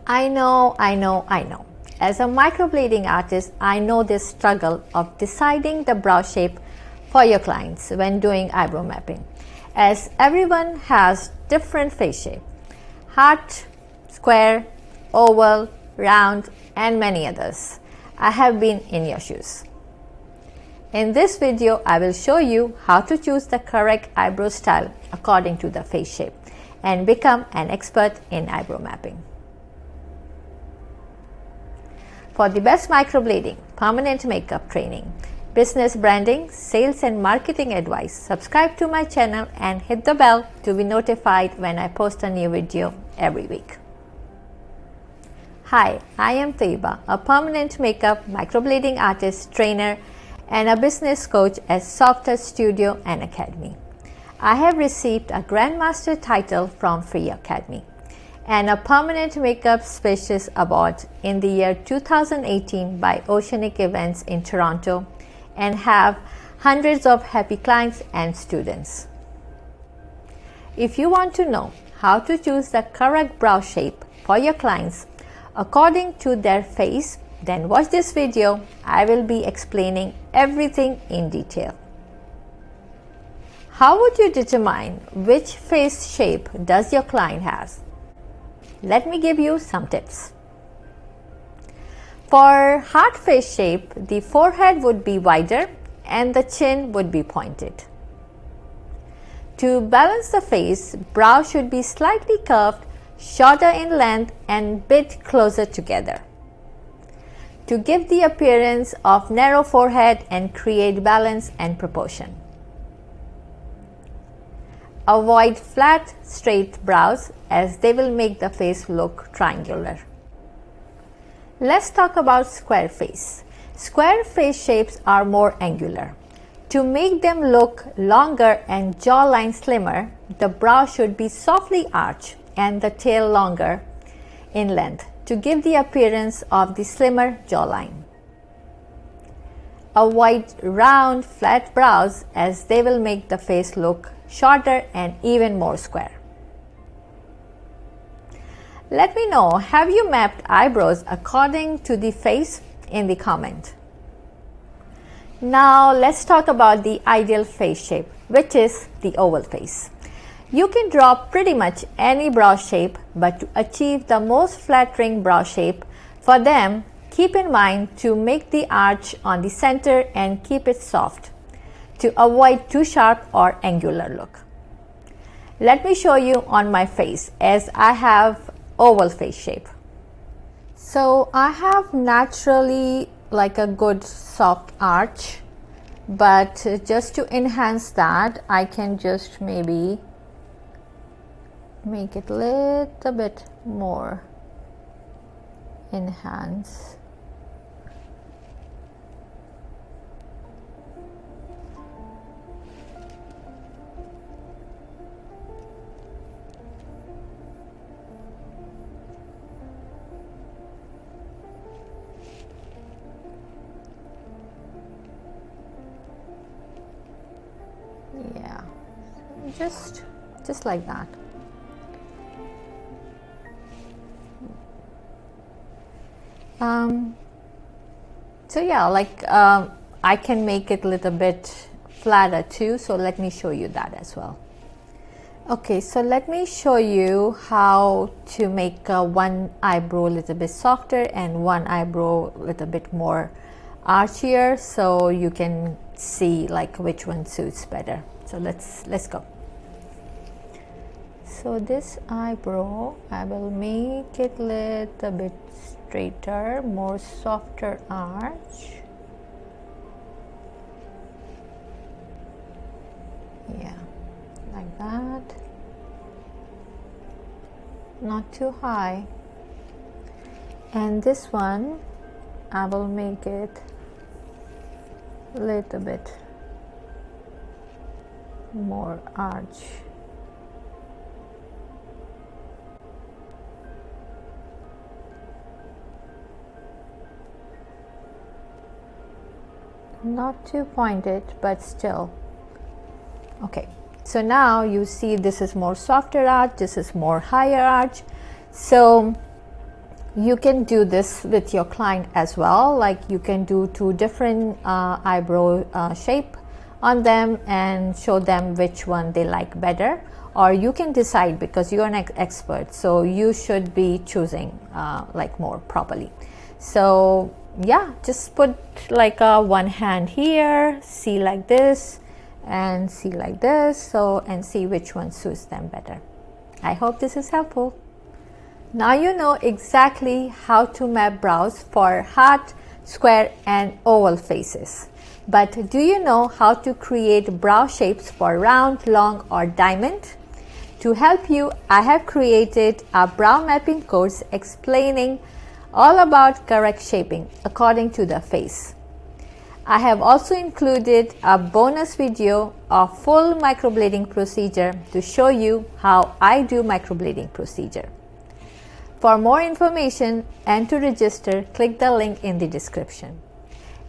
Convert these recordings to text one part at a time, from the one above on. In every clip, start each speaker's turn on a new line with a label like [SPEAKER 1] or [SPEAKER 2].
[SPEAKER 1] I know. As a microblading artist, I know this struggle of deciding the brow shape for your clients when doing eyebrow mapping, as everyone has different face shape: heart, square, oval, round, and many others. I have been in your shoes. In this video, I will show you how to choose the correct eyebrow style according to the face shape and become an expert in eyebrow mapping. For the best microblading, permanent makeup training, business branding, sales and marketing advice, subscribe to my channel and hit the bell to be notified when I post a new video every week. Hi, I am Taiba, a permanent makeup microblading artist, trainer, and a business coach at Softest Studio and Academy. I have received a Grandmaster title from Free Academy and a Permanent Makeup Specialist Award in the year 2018 by Oceanic Events in Toronto and have hundreds of happy clients and students. If you want to know how to choose the correct brow shape for your clients according to their face, then watch this video. I will be explaining everything in detail. How would you determine which face shape does your client has? Let me give you some tips. For heart face shape, the forehead would be wider and the chin would be pointed. To balance the face, brow should be slightly curved, shorter in length and bit closer together to give the appearance of narrow forehead and create balance and proportion. Avoid flat, straight brows as they will make the face look triangular. Let's talk about square face. Square face shapes are more angular. To make them look longer and jawline slimmer, the brow should be softly arched and the tail longer in length to give the appearance of the slimmer jawline. Avoid round, flat brows as they will make the face look shorter and even more square. Let me know, have you mapped eyebrows according to the face in the comment. Now let's talk about the ideal face shape, which is the oval face. You can draw pretty much any brow shape, but to achieve the most flattering brow shape for them, keep in mind to make the arch on the center and keep it soft to avoid too sharp or angular look. Let me show you on my face as I have oval face shape. So I have naturally like a good soft arch, but just to enhance that, I can just maybe make it a little bit more enhanced. Yeah, just like that. So yeah, like I can make it a little bit flatter too, so let me show you that as well. Okay, so let me show you how to make one eyebrow a little bit softer and one eyebrow a little bit more archier, so you can see like which one suits better. So let's go. So this eyebrow, I will make it a little bit straighter, more softer arch. Yeah, like that. Not too high. And this one, I will make it a little bit more arch. Not too pointed, but still. Okay, so now you see this is more softer arch, this is more higher arch. So You can do this with your client as well, like you can do two different eyebrow shape on them and show them which one they like better, or you can decide because you're an expert, so you should be choosing like more properly. So yeah, just put like one hand here, see like this and see like this, so and see which one suits them better. I hope this is helpful. Now you know exactly how to map brows for heart, square and oval faces. But do you know how to create brow shapes for round, long or diamond? To help you, I have created a brow mapping course explaining all about correct shaping according to the face. I have also included a bonus video of full microblading procedure to show you how I do microblading procedure. For more information and to register, click the link in the description.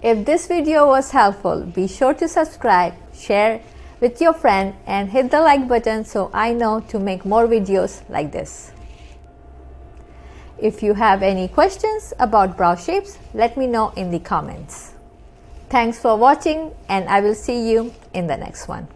[SPEAKER 1] If this video was helpful, be sure to subscribe, share with your friend and hit the like button so I know to make more videos like this. If you have any questions about brow shapes, let me know in the comments. Thanks for watching and I will see you in the next one.